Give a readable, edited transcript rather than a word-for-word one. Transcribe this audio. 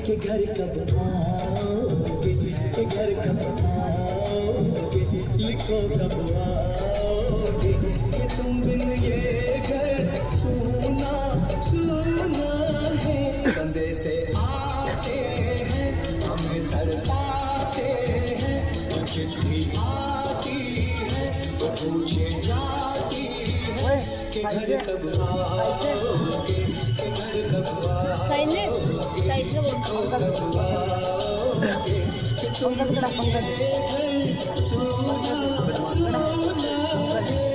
कि घर कब आओगे, कि घर कब आओगे, लिखो कब आओगे कि तुम बिन ये घर सुना सुना है। संदेश आते हैं हमें तड़पाते हैं, जो चिट्ठी आती है तो पूछे जाती है कि घर कब आओगे, कि घर कब आओगे, कब आओगे कि तुम सुना सुना है।